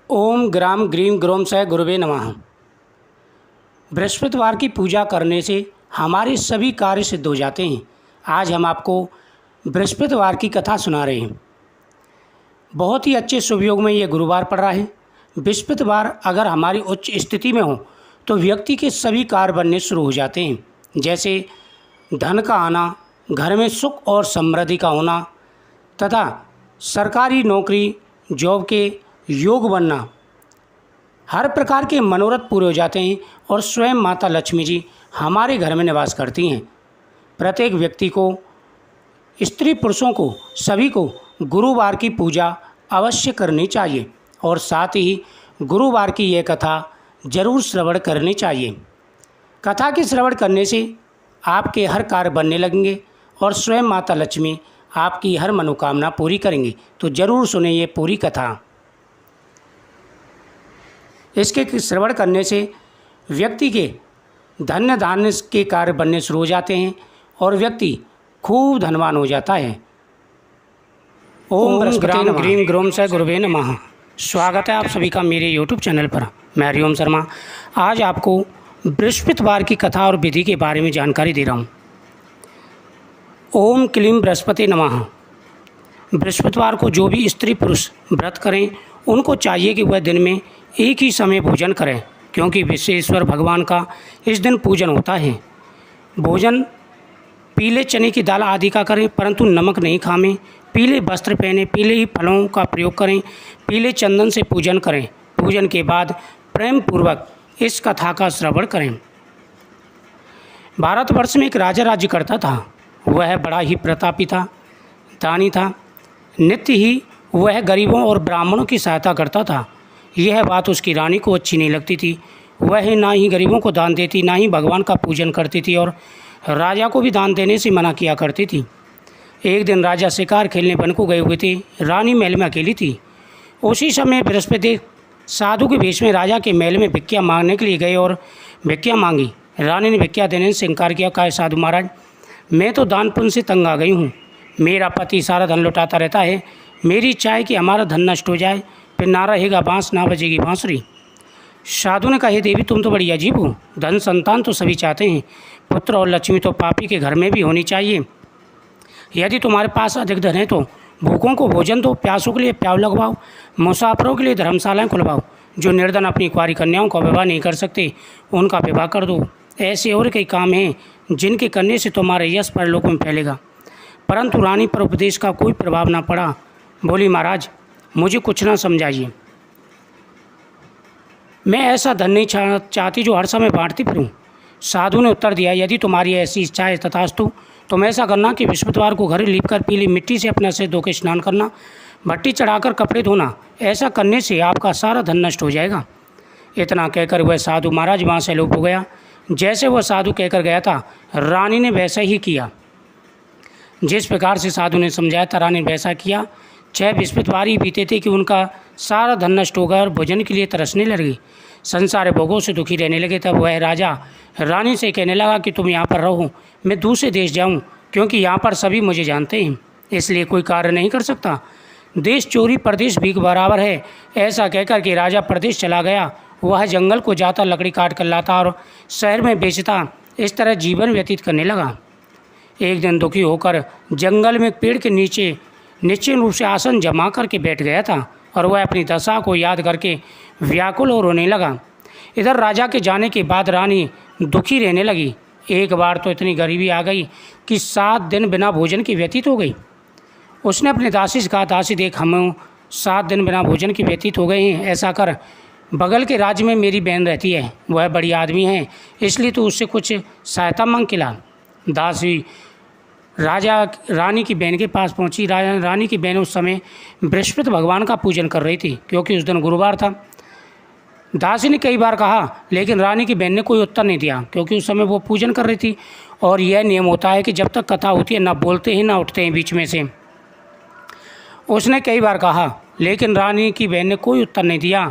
ओम ग्राम grim ग्रोम सह गुरुवे नमः। बृहस्पतिवार की पूजा करने से हमारे सभी कार्य सिद्ध हो जाते हैं। आज हम आपको बृहस्पतिवार की कथा सुना रहे हैं। बहुत ही अच्छे शुभ योग में ये गुरुवार पड़ रहा है। बृहस्पतिवार अगर हमारी उच्च स्थिति में हो तो व्यक्ति के सभी कार्य बनने शुरू हो जाते हैं, जैसे धन का आना, घर में सुख और समृद्धि का होना तथा सरकारी नौकरी जॉब के योग बनना। हर प्रकार के मनोरथ पूरे हो जाते हैं और स्वयं माता लक्ष्मी जी हमारे घर में निवास करती हैं। प्रत्येक व्यक्ति को, स्त्री पुरुषों को, सभी को गुरुवार की पूजा अवश्य करनी चाहिए और साथ ही गुरुवार की यह कथा जरूर श्रवण करनी चाहिए। कथा के श्रवण करने से आपके हर कार्य बनने लगेंगे और स्वयं माता लक्ष्मी आपकी हर मनोकामना पूरी करेंगी। तो जरूर सुने ये पूरी कथा। इसके श्रवण करने से व्यक्ति के धन्य धान्य के कार्य बनने शुरू हो जाते हैं और व्यक्ति खूब धनवान हो जाता है। ओम ग्राम ग्रीम ग्रोम सह गुरुवे नमः। स्वागत है आप सभी का मेरे YouTube चैनल पर। मैं हरिओम शर्मा आज आपको बृहस्पतिवार की कथा और विधि के बारे में जानकारी दे रहा हूँ। ओम क्लीम बृहस्पति नमः। बृहस्पतिवार को जो भी स्त्री पुरुष व्रत करें उनको चाहिए कि वह दिन में एक ही समय भोजन करें, क्योंकि विश्वेश्वर भगवान का इस दिन पूजन होता है। भोजन पीले चने की दाल आदि का करें, परंतु नमक नहीं खाएं। पीले वस्त्र पहने, पीले ही फलों का प्रयोग करें, पीले चंदन से पूजन करें। पूजन के बाद प्रेम पूर्वक इस कथा का श्रवण करें। भारतवर्ष में एक राजा राज्य करता था। वह बड़ा ही प्रतापी था, दानी था। नित्य ही वह गरीबों और ब्राह्मणों की सहायता करता था। यह बात उसकी रानी को अच्छी नहीं लगती थी। वह ना ही गरीबों को दान देती, ना ही भगवान का पूजन करती थी और राजा को भी दान देने से मना किया करती थी। एक दिन राजा शिकार खेलने वन को गए हुए थे। रानी महल में अकेली थी। उसी समय बृहस्पति साधु के भेष में राजा के महल में भिक्षा मांगने के लिए गए और भिक्षा मांगी। रानी ने भिक्षा देने से इनकार किया। कहा, साधु महाराज, मैं तो दान पुण्य से तंग आ गई हूँ। मेरा पति सारा धन लुटाता रहता है। मेरी इच्छा है कि हमारा धन नष्ट हो जाए, फिर ना रहेगा बाँस, ना बजेगी बाँसुरी। साधु ने कहा, हे देवी, तुम तो बड़ी अजीब हो। धन संतान तो सभी चाहते हैं, पुत्र और लक्ष्मी तो पापी के घर में भी होनी चाहिए। यदि तुम्हारे पास अधिक धन है तो भूखों को भोजन दो, प्यासों के लिए प्याऊ लगवाओ, मुसाफिरों के लिए धर्मशालाएं खुलवाओ। जो निर्धन अपनी कुंवारी कन्याओं का विवाह नहीं कर सकते उनका विवाह कर दो। ऐसे और कई काम हैं जिनके करने से तुम्हारा यश परलोक में फैलेगा। परंतु रानी पर उपदेश का कोई प्रभाव ना पड़ा। बोली, महाराज, मुझे कुछ ना समझाइए। मैं ऐसा धन नहीं चाहती जो हर समय बांटती फिरूं। साधु ने उत्तर दिया, यदि तुम्हारी ऐसी इच्छा है तथास्तु। तुम ऐसा करना कि बृहस्पतिवार को घर लीपकर पीली मिट्टी से अपना सिर धो के स्नान करना, भट्टी चढ़ाकर कपड़े धोना। ऐसा करने से आपका सारा धन नष्ट हो जाएगा। इतना कहकर वह साधु महाराज वहाँ से लोप हो गया। जैसे वह साधु कहकर गया था, रानी ने वैसा ही किया। जिस प्रकार से साधु ने समझाया था, रानी ने वैसा किया। 6 बृहस्पतिवार ही बीते थे कि उनका सारा धन नष्ट हो गया और भोजन के लिए तरसने लगी। संसार भोगों से दुखी रहने लगे। तब वह राजा रानी से कहने लगा कि तुम यहाँ पर रहो, मैं दूसरे देश जाऊँ, क्योंकि यहाँ पर सभी मुझे जानते हैं, इसलिए कोई कार्य नहीं कर सकता। देश चोरी परदेश भीख बराबर है। ऐसा कहकर के राजा प्रदेश चला गया। वह जंगल को जाता, लकड़ी काट कर लाता और शहर में बेचता। इस तरह जीवन व्यतीत करने लगा। एक दिन दुखी होकर जंगल में पेड़ के नीचे निश्चित रूप से आसन जमा करके बैठ गया था और वह अपनी दशा को याद करके व्याकुल और रोने लगा। इधर राजा के जाने के बाद रानी दुखी रहने लगी। एक बार तो इतनी गरीबी आ गई कि 7 दिन बिना भोजन के व्यतीत हो गई। उसने अपने दासी से कहा, दासी देख, हम 7 दिन बिना भोजन के व्यतीत हो गए हैं। ऐसा कर, बगल के राज्य में मेरी बहन रहती है, वह बड़ी आदमी है, इसलिए तो उससे कुछ सहायता मांग के ला। दासी राजा रानी की बहन के पास पहुंची। रानी की बहन उस समय बृहस्पति भगवान का पूजन कर रही थी, क्योंकि उस दिन गुरुवार था। दासी ने कई बार कहा, लेकिन रानी की बहन ने कोई उत्तर नहीं दिया, क्योंकि उस समय वो पूजन कर रही थी। और यह नियम होता है कि जब तक कथा होती है ना बोलते हैं ना उठते हैं बीच में से। उसने कई बार कहा, लेकिन रानी की बहन ने कोई उत्तर नहीं दिया।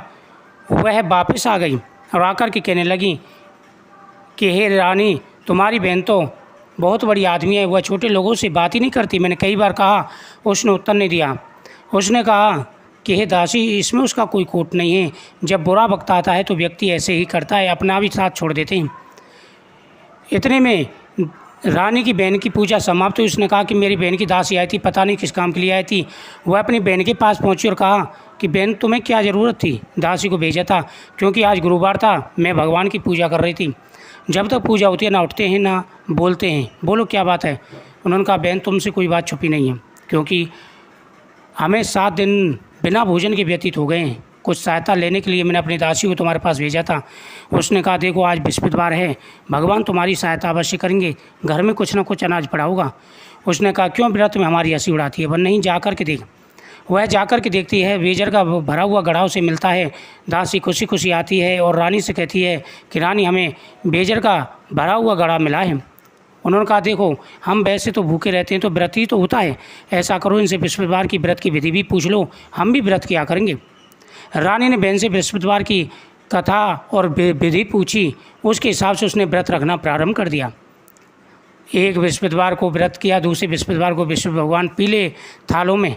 वह वापस आ गई और आकर के कहने लगी कि हे रानी, तुम्हारी बहन तो बहुत बड़ी आदमी है, वह छोटे लोगों से बात ही नहीं करती। मैंने कई बार कहा, उसने उत्तर नहीं दिया। उसने कहा कि हे दासी, इसमें उसका कोई खोट नहीं है। जब बुरा वक्त आता है तो व्यक्ति ऐसे ही करता है, अपना भी साथ छोड़ देते हैं। इतने में रानी की बहन की पूजा समाप्त हुई। उसने कहा कि मेरी बहन की दासी आई थी, पता नहीं किस काम के लिए आई थी। वह अपनी बहन के पास पहुंची और कहा कि बहन, तुम्हें क्या ज़रूरत थी? दासी को भेजा था क्योंकि आज गुरुवार था, मैं भगवान की पूजा कर रही थी। जब तक पूजा होती है ना उठते हैं ना बोलते हैं। बोलो क्या बात है? उन्होंने कहा बहन, तुमसे कोई बात छुपी नहीं है, क्योंकि हमें 7 दिन बिना भोजन के व्यतीत हो गए हैं। कुछ सहायता लेने के लिए मैंने अपनी दासी को तुम्हारे पास भेजा था। उसने कहा देखो आज बृहस्पतिवार है, भगवान तुम्हारी सहायता अवश्य करेंगे, घर में कुछ ना कुछ अनाज पड़ा होगा। उसने कहा क्यों व्रत में हमारी हंसी उड़ाती है? वह नहीं, जा कर के देख। वह जाकर के देखती है, बेजर का भरा हुआ गढ़ा उसे मिलता है। दासी खुशी खुशी आती है और रानी से कहती है कि रानी, हमें बेजर का भरा हुआ गढ़ा मिला है। उन्होंने कहा देखो, हम वैसे तो भूखे रहते हैं, तो व्रत ही तो होता है। ऐसा करो, इनसे बृहस्पतिवार की व्रत की विधि भी पूछ लो, हम भी व्रत किया करेंगे। रानी ने बहन से बृहस्पतिवार की कथा और विधि पूछी। उसके हिसाब से उसने व्रत रखना प्रारंभ कर दिया। एक बृहस्पतिवार को व्रत किया, दूसरे बृहस्पतिवार को विष्णु भगवान पीले थालों में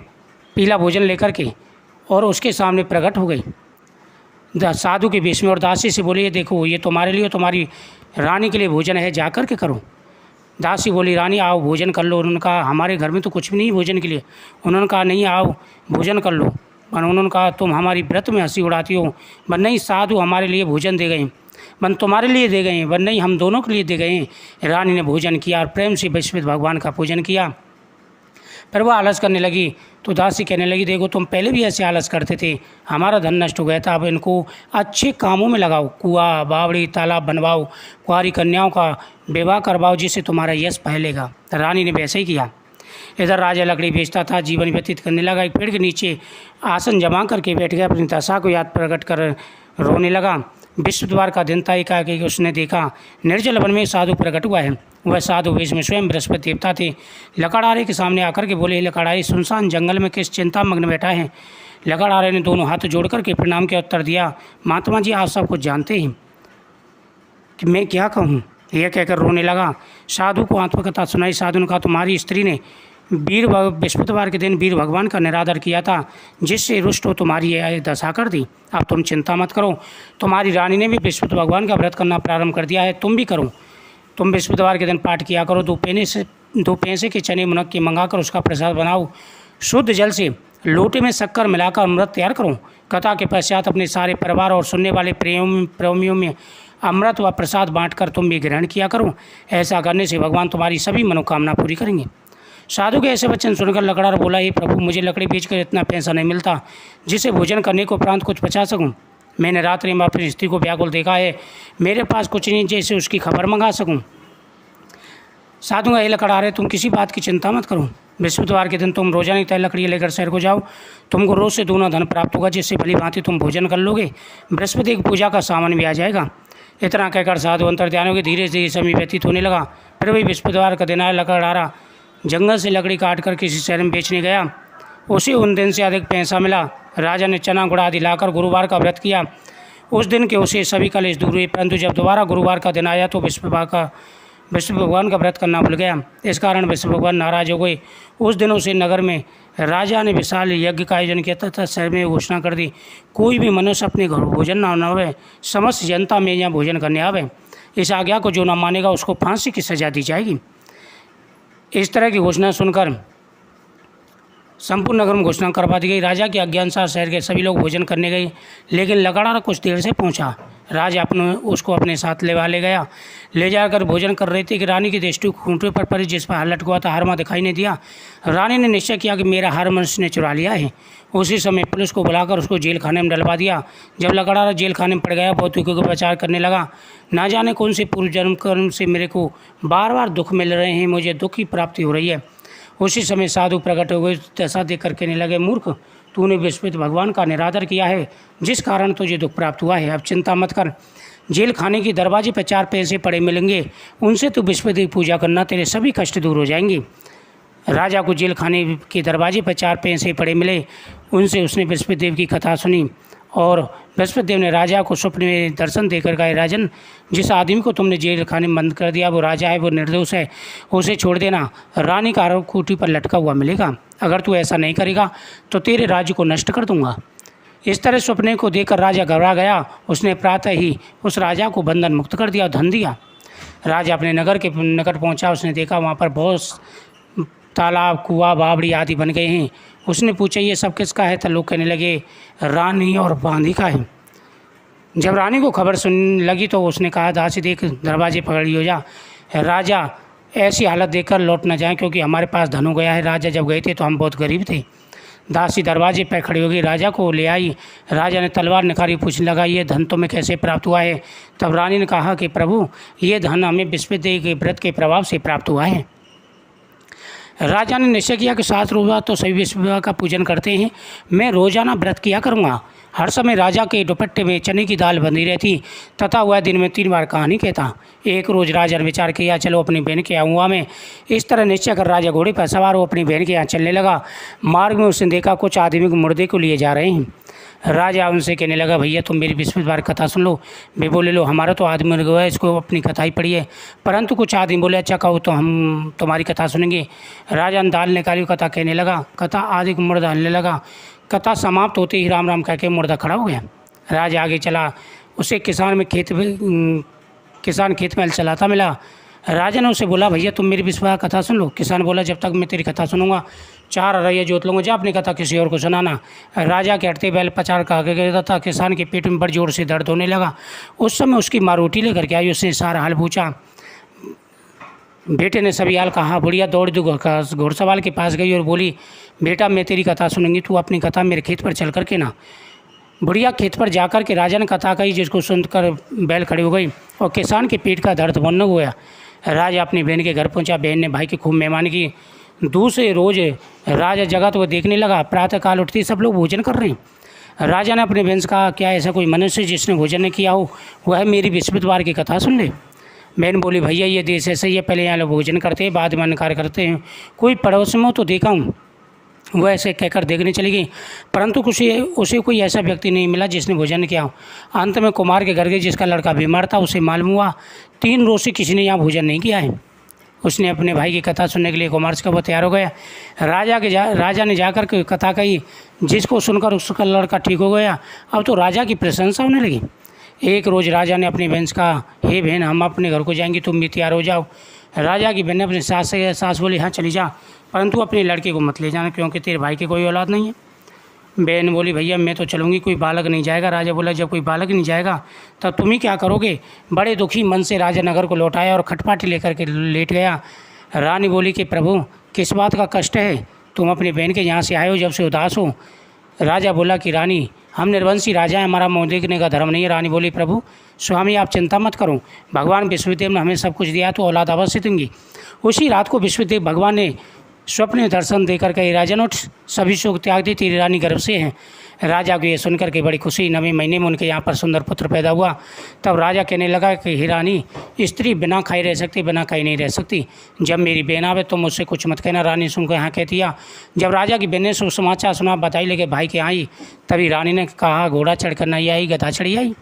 पीला भोजन लेकर के और उसके सामने प्रकट हो गई साधु के वेश में, और दासी से बोली, ये देखो, ये तुम्हारे लिए, तुम्हारी रानी के लिए भोजन है, जाकर के करो। दासी बोली, रानी आओ भोजन कर लो। उन्होंने कहा हमारे घर में तो कुछ भी नहीं भोजन के लिए। उन्होंने कहा नहीं, आओ भोजन कर लो। पर उन्होंने कहा तुम हमारी व्रत में हंसी उड़ाती हो। बन नहीं, साधु हमारे लिए भोजन दे गए, बन तुम्हारे लिए दे गए, बन नहीं, हम दोनों के लिए दे गए। रानी ने भोजन किया और प्रेम से बृहस्पति भगवान का पूजन किया। फिर वह आलस करने लगी तो दासी कहने लगी देखो, तुम पहले भी ऐसे आलस करते थे, हमारा धन नष्ट हो गया था, अब इनको अच्छे कामों में लगाओ, कुआं बावड़ी तालाब बनवाओ, कुंवारी कन्याओं का विवाह करवाओ, जिससे तुम्हारा यश फैलेगा। रानी ने वैसे ही किया। इधर राजा लकड़ी बेचता था, जीवन व्यतीत करने लगा। एक पेड़ के नीचे आसन जमा करके बैठ गया, अपनी दशा को याद प्रकट कर रोने लगा। बृहस्पतिवार का दिन था। एकाएक उसने देखा निर्जल वन में साधु प्रकट हुआ है। वह साधु वेश में स्वयं बृहस्पति देवता थे। लकड़हारे के सामने आकर के बोले, लकड़हारे, सुनसान जंगल में किस चिंता मग्न बैठा है? लकड़हारे ने दोनों हाथ जोड़ करके प्रणाम के उत्तर दिया, महात्मा जी, आप सब कुछ जानते हैं कि मैं क्या कहूँ? यह कहकर रोने लगा। साधु को आत्मकथा सुनाई। साधु ने कहा तुम्हारी स्त्री ने बृहस्पतिवार के दिन वीर भगवान का निरादर किया था, जिससे रुष्ट हो तुम्हारी यह दशा कर दी। अब तुम चिंता मत करो, तुम्हारी रानी ने भी बृहस्पति भगवान का व्रत करना प्रारंभ कर दिया है, तुम भी करो। तुम बृहस्पतिवार के दिन पाठ किया करो। 2 पैसे के चने मुनक के मंगाकर उसका प्रसाद बनाओ। शुद्ध जल से लोटे में शक्कर मिलाकर अमृत तैयार करो। कथा के पश्चात अपने सारे परिवार और सुनने वाले प्रेमियों में अमृत व प्रसाद बांटकर तुम भी ग्रहण किया करो। ऐसा करने से भगवान तुम्हारी सभी मनोकामना पूरी करेंगे। साधु के ऐसे वचन सुनकर लकड़हार बोला, हे प्रभु, मुझे लकड़ी बेचकर इतना पैसा नहीं मिलता जिसे भोजन करने को उपरांत कुछ बचा सकूं। मैंने रात्रि में अपनी स्त्री को व्याकुल देखा है, मेरे पास कुछ नहीं जैसे उसकी खबर मंगा सकूं। साधु का, लकड़हारे, तुम किसी बात की चिंता मत करो। बृहस्पतिवार के दिन तुम रोजाना तय लकड़ियाँ लेकर शहर को जाओ। तुमको रोज से दूना धन प्राप्त होगा, जिससे भली भांति तुम भोजन कर लोगे। बृहस्पति की पूजा का सामान भी आ जाएगा। इतना कहकर साधु अंतर्ध्यान हो गए। धीरे धीरे समय व्यतीत होने लगा। फिर वही बृहस्पतिवार का दिन आया। लकड़हारा जंगल से लकड़ी काट कर किसी शहर में बेचने गया। उसे उन दिन से अधिक पैसा मिला। राजा ने चना गुड़ आदि लाकर गुरुवार का व्रत किया। उस दिन के उसे सभी कलेश दूर हुए। परंतु जब दोबारा गुरुवार का दिन आया तो विष्णु भगवान का व्रत करना भूल गया। इस कारण विष्णु भगवान नाराज हो गए। उस दिनों से नगर में राजा ने विशाल यज्ञ का आयोजन किया तथा शहर में घोषणा कर दी, कोई भी मनुष्य अपने घर भोजन न आवे, समस्त जनता में यहाँ भोजन करने आवे। इस आज्ञा को जो न मानेगा उसको फांसी की सजा दी जाएगी। इस तरह की घोषणा सुनकर संपूर्ण नगर में घोषणा करवा दी गई। राजा के आज्ञानुसार शहर के सभी लोग भोजन करने गए, लेकिन लकड़हारा कुछ देर से पहुंचा। राजा उसको अपने साथ ले गया। ले जाकर भोजन कर रहे थे कि रानी की दृष्टि खूंटे पर पड़ी, जिस पर हार लटका था। हार दिखाई नहीं दिया। रानी ने निश्चय किया कि मेरा हार मनुष्य ने चुरा लिया है। उसी समय पुलिस को बुलाकर उसको जेल खाने में डलवा दिया। जब लकड़हारा जेल खाने में पड़ गया, भौतिकों का प्रचार करने लगा, ना जाने कौन से पूर्व जन्म कर्म से मेरे को बार बार दुख मिल रहे हैं, मुझे दुख की प्राप्ति हो रही है। उसी समय साधु प्रकट हो गए। दशा देख कर कहने लगे, मूर्ख, तूने बृहस्पति भगवान का निरादर किया है, जिस कारण तुझे दुख प्राप्त हुआ है। अब चिंता मत कर, जेल खाने के दरवाजे पर 4 पैसे पड़े मिलेंगे, उनसे तू बृहस्पति की पूजा करना, तेरे सभी कष्ट दूर हो जाएंगे। राजा को जेल खाने के दरवाजे पर 4 पैसे पड़े मिले। उनसे उसने बृहस्पति देव की कथा सुनी और बृहस्पति देव ने राजा को स्वप्न में दर्शन देकर कहा, राजन, जिस आदमी को तुमने जेल खाने में बंद कर दिया वो राजा है, वो निर्दोष है, उसे छोड़ देना, रानी का आरोप खूंटी पर लटका हुआ मिलेगा। अगर तू ऐसा नहीं करेगा तो तेरे राज्य को नष्ट कर दूंगा। इस तरह सपने को देखकर राजा घबरा गया। उसने प्रातः ही उस राजा को बंधन मुक्त कर दिया और धन दिया। राजा अपने नगर के निकट पहुंचा। उसने देखा वहाँ पर बहुत तालाब, कुआं, बावड़ी आदि बन गए हैं। उसने पूछा, ये सब किसका है? तो लोग कहने लगे, रानी और बांदी का है। जब रानी को खबर सुन लगी तो उसने कहा, दासी देख, दरवाजे पकड़ लियो जा, राजा ऐसी हालत देखकर लौट न जाए, क्योंकि हमारे पास धन हो गया है। राजा जब गए थे तो हम बहुत गरीब थे। दासी दरवाजे पर खड़ी हो गई, राजा को ले आई। राजा ने तलवार निकाली, पूछने लगा, ये धन तुम्हें कैसे प्राप्त हुआ है? तब रानी ने कहा कि प्रभु, ये धन हमें बृहस्पति देव के व्रत के प्रभाव से प्राप्त हुआ है। राजा ने निश्चय किया कि 7 रोज़ तो सभी बृहस्पति का पूजन करते हैं, मैं रोजाना व्रत किया करूँगा। हर समय राजा के दुपट्टे में चने की दाल बंधी रहती तथा वह दिन में 3 बार कहानी कहता। एक रोज़ राजा ने विचार किया, चलो अपनी बहन के आऊँगा मैं। इस तरह निश्चय कर राजा घोड़े पर सवार हो अपनी बहन के यहाँ चलने लगा। मार्ग में उसने देखा कुछ आदमी को मुर्दे को लिए जा रहे हैं। राजा उनसे कहने लगा, भैया तुम मेरी बृहस्पतिवार कथा सुन लो। वे बोले, लो, हमारा तो आदमी मर गया है, इसको अपनी कथा ही पढ़िए। परंतु कुछ आदमी बोले, अच्छा कहो तो हम तुम्हारी कथा सुनेंगे। राजा ने दाल निकाली, कथा कहने लगा। कथा आदि को मुर्दा हलने लगा। कथा समाप्त होते ही राम राम कह के मुर्दा खड़ा हो गया। राजा आगे चला। उसे किसान खेत में हल चलाता मिला। राजा ने उसे बोला, भैया तुम मेरी बृहस्पतिवार कथा सुन लो। किसान बोला, जब तक मैं तेरी कथा सुनूंगा 4 अरैया जोत लूँगा, जा अपनी कथा किसी और को सुनाना। राजा के हटते बैल पचार का आगे गया था। किसान के पेट में बड़ी जोर से दर्द होने लगा। उस समय उसकी माँ रोटी लेकर के आई। उसने सारा हाल पूछा। बेटे ने सभी हाल कहा। बुढ़िया दौड़ घोड़सवार के पास गई और बोली, बेटा मैं तेरी कथा सुनूंगी, तू अपनी कथा मेरे खेत पर चल कर के ना। बुढ़िया खेत पर जाकर के राजा ने कथा कही, जिसको सुनकर बैल खड़ी हो गई और किसान के पेट का दर्द बंद हो गया। राजा अपनी बहन के घर पहुंचा। बहन ने भाई की खूब मेहमानी की। दूसरे रोज राजा जगा तो वह देखने लगा, प्रातःकाल उठते सब लोग भोजन कर रहे हैं। राजा ने अपने बहन से कहा, क्या ऐसा कोई मनुष्य जिसने भोजन नहीं किया हो वह मेरी बृहस्पतिवार की कथा सुन ले। बहन बोली, भैया ये देश ऐसा ही है, पहले यहाँ लोग भोजन करते हैं, बाद में अन्नकार करते हैं। कोई पड़ोस में हो तो देखा हूँ। वह ऐसे कहकर देखने चली गई, परंतु उसे कोई ऐसा व्यक्ति नहीं मिला जिसने भोजन किया हो। अंत में कुमार के घर गई, जिसका लड़का बीमार था। उसे मालूम हुआ 3 रोज से किसी ने यहाँ भोजन नहीं किया है। उसने अपने भाई की कथा सुनने के लिए कुमार से वो तैयार हो गया। राजा ने जाकर के कथा कही, जिसको सुनकर उसका लड़का ठीक हो गया। अब तो राजा की प्रशंसा होने लगी। एक रोज़ राजा ने अपनी बहन से कहा, हे बहन, हम अपने घर को जाएंगे, तुम भी तैयार हो जाओ। राजा की बहन ने अपनी सास बोली, हाँ चली जा, परंतु अपने लड़के को मत ले जाना, क्योंकि तेरे भाई की कोई औलाद नहीं है। बहन बोली, भैया मैं तो चलूँगी, कोई बालक नहीं जाएगा। राजा बोला, जब कोई बालक नहीं जाएगा तब तुम ही क्या करोगे? बड़े दुखी मन से राजा नगर को लौटाया और खटपाटी लेकर के लेट गया। रानी बोली कि प्रभु, किस बात का कष्ट है? तुम अपनी बहन के यहाँ से आए हो जब से उदास हो। राजा बोला कि रानी, हम निर्वंशी राजा हैं, हमारा मुँह देखने का धर्म नहीं है। रानी बोली, प्रभु स्वामी आप चिंता मत करो, भगवान विश्वदेव ने हमें सब कुछ दिया तो औलाद अवश्य देंगी। उसी रात को विश्वदेव भगवान ने स्वप्न में दर्शन देकर के, राजन उठ, सभी शोक त्याग दी, तेरी रानी गर्भ से है। राजा को ये सुनकर के बड़ी खुशी। 9वें महीने में उनके यहाँ पर सुंदर पुत्र पैदा हुआ। तब राजा कहने लगा कि हे रानी, स्त्री बिना खाई रह सकती, बिना खाई नहीं रह सकती। जब मेरी बहन आवे तो मुझसे कुछ मत कहना। रानी सुनकर यहाँ कह दिया। जब राजा की बहन ने समाचार सुना, बताई लेके भाई के आई, तभी रानी ने कहा, घोड़ा चढ़कर नहीं आई, गधा चढ़ी आई।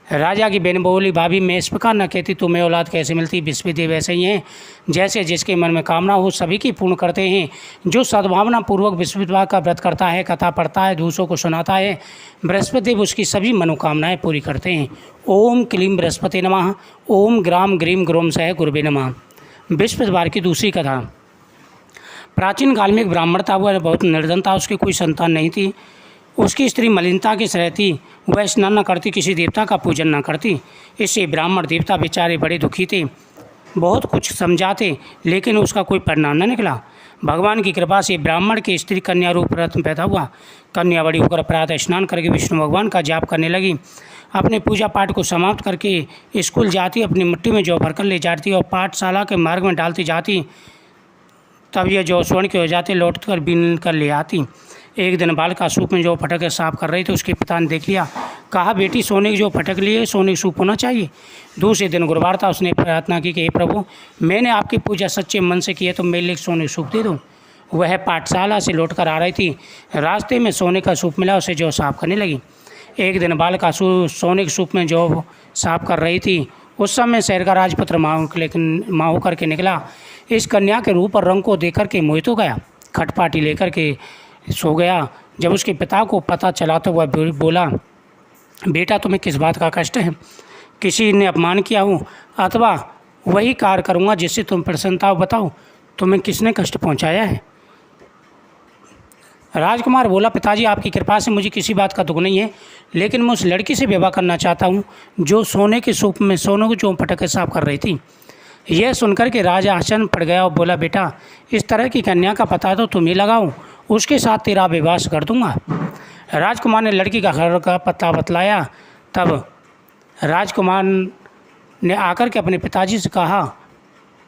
राजा की बहन बोली, भाभी मैं इस प्रकार न कहती, तुम्हें औलाद कैसे मिलती? विश्वदेव ऐसे ही हैं, जैसे जिसके मन में कामना हो सभी की पूर्ण करते हैं। जो सद्भावना पूर्वक बृहस्पतिवार का व्रत करता है, कथा पढ़ता है, दूसरों को सुनाता है, बृहस्पतिदेव उसकी सभी मनोकामनाएं पूरी करते हैं। ओम क्लीं बृहस्पति नमः। ओम ग्राम ग्रीम ग्रोम सह गुरुवे नमः। बृहस्पतिवार की दूसरी कथा। प्राचीन काल में एक ब्राह्मण था, वह बहुत निर्धन था, उसकी कोई संतान नहीं थी। उसकी स्त्री मलिनता की रहती, वह स्नान न करती, किसी देवता का पूजन न करती। इससे ब्राह्मण देवता बेचारे बड़े दुखी थे, बहुत कुछ समझाते, लेकिन उसका कोई परिणाम न निकला। भगवान की कृपा से ब्राह्मण की स्त्री कन्या रूप रत्न पैदा हुआ। कन्या बड़ी होकर प्रातः स्नान करके विष्णु भगवान का जाप करने लगी। अपने पूजा पाठ को समाप्त करके स्कूल जाती, अपनी मिट्टी में जौ भरकर ले जाती और पाठशाला के मार्ग में डालती जाती। तब यह जौ स्वर्ण के हो जाते, लौट कर बीन कर ले आती। एक दिन बालिका सूप में जो फटक साफ कर रही थी, उसके पिता ने देख लिया। कहा, बेटी सोने की जो फटक लिए, सोने की सूप होना चाहिए। दूसरे दिन गुरुवार था, उसने प्रार्थना की कि हे प्रभु, मैंने आपकी पूजा सच्चे मन से की है, तो मेरे लिए सोने की सूप दे दो। वह पाठशाला से लौटकर आ रही थी, रास्ते में सोने का सूप मिला, उसे जो साफ करने लगी। एक दिन बालिका सोने के सूप में जौ साफ कर रही थी। उस समय शहर का राजपुत्र माँ होकर के निकला। इस कन्या के रूप और रंग को देख कर के मोहित हो गया, खटपाटी लेकर के सो गया। जब उसके पिता को पता चला तो वह बोला, बेटा तुम्हें किस बात का कष्ट है? किसी ने अपमान किया हो अथवा वही कार्य करूँगा जिससे तुम प्रसन्नता हो? बताओ तुम्हें किसने कष्ट पहुँचाया है? राजकुमार बोला, पिताजी आपकी कृपा से मुझे किसी बात का दुख नहीं है, लेकिन मैं उस लड़की से विवाह करना चाहता हूँ जो सोने के सूप में सोने को जो पटक के साफ कर रही थी। यह सुनकर के राजा आश्चर्य पड़ गया और बोला, बेटा इस तरह की कन्या का पता तो तुम ही लगाओ, उसके साथ तेरा विवाह कर दूंगा। राजकुमार ने लड़की का घर का पता बतलाया। तब राजकुमार ने आकर के अपने पिताजी से कहा।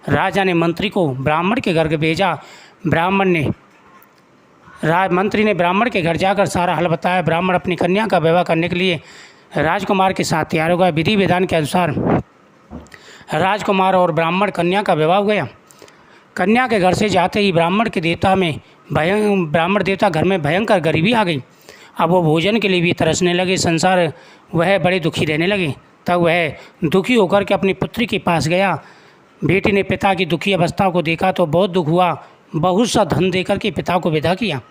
राजा ने मंत्री को ब्राह्मण के घर भेजा। मंत्री ने ब्राह्मण के घर जाकर सारा हाल बताया। ब्राह्मण अपनी कन्या का विवाह करने के लिए राजकुमार के साथ तैयार हो गया। विधि विधान के अनुसार राजकुमार और ब्राह्मण कन्या का विवाह हो गया। कन्या के घर से जाते ही ब्राह्मण देवता घर में भयंकर गरीबी आ गई। अब वो भोजन के लिए भी तरसने लगे। संसार वह बड़े दुखी रहने लगे। तब वह दुखी होकर के अपनी पुत्री के पास गया। बेटी ने पिता की दुखी अवस्था को देखा तो बहुत दुख हुआ। बहुत सा धन देकर के पिता को विदा किया।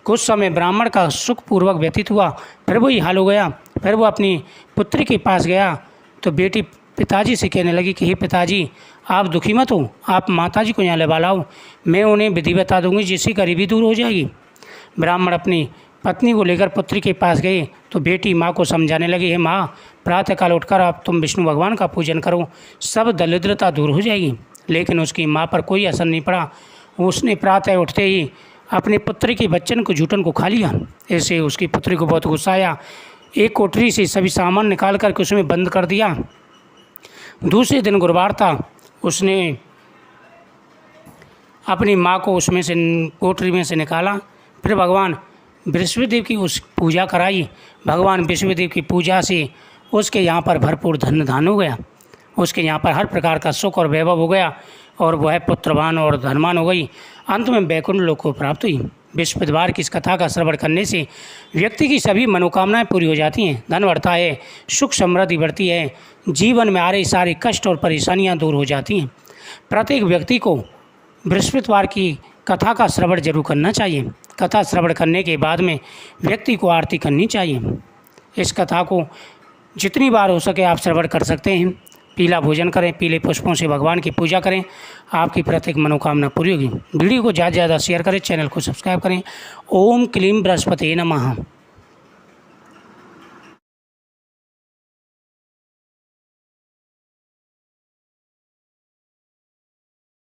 कुछ समय ब्राह्मण का सुखपूर्वक व्यतीत हुआ, फिर वही हाल हो गया। फिर वो अपनी पुत्री के पास गया तो बेटी पिताजी से कहने लगी कि हे पिताजी, आप दुखी मत हो, आप माताजी को यहाँ ले लाओ, मैं उन्हें विधि बता दूंगी जिससे गरीबी दूर हो जाएगी। ब्राह्मण अपनी पत्नी को लेकर पुत्री के पास गए तो बेटी माँ को समझाने लगी, हे माँ, प्रातःकाल उठकर आप तुम विष्णु भगवान का पूजन करो, सब दरिद्रता दूर हो जाएगी। लेकिन उसकी माँ पर कोई असर नहीं पड़ा। उसने प्रातः उठते ही अपनी पुत्री के बच्चन को जूठन को खा लिया। ऐसे उसकी पुत्री को बहुत गुस्सा आया। एक कोठरी से सभी सामान निकाल कर के उसमें बंद कर दिया। दूसरे दिन गुरुवार था। उसने अपनी माँ को उसमें से कोठरी में से निकाला। फिर भगवान विष्णुदेव की उस पूजा कराई। भगवान विष्णुदेव की पूजा से उसके यहाँ पर भरपूर धन धान हो गया। उसके यहाँ पर हर प्रकार का सुख और वैभव हो गया और वह पुत्रवान और धनवान हो गई। अंत में वैकुंठ लोक को प्राप्त हुई। बृहस्पतिवार की इस कथा का श्रवण करने से व्यक्ति की सभी मनोकामनाएं पूरी हो जाती हैं, धन बढ़ता है, सुख समृद्धि बढ़ती है, जीवन में आ रहे सारे कष्ट और परेशानियां दूर हो जाती हैं। प्रत्येक व्यक्ति को बृहस्पतिवार की कथा का श्रवण जरूर करना चाहिए। कथा श्रवण करने के बाद में व्यक्ति को आरती करनी चाहिए। इस कथा को जितनी बार हो सके आप श्रवण कर सकते हैं। पीला भोजन करें, पीले पुष्पों से भगवान की पूजा करें, आपकी प्रत्येक मनोकामना पूरी होगी। वीडियो को ज़्यादा से ज़्यादा शेयर करें, चैनल को सब्सक्राइब करें। ओम क्लीं बृहस्पते नमः।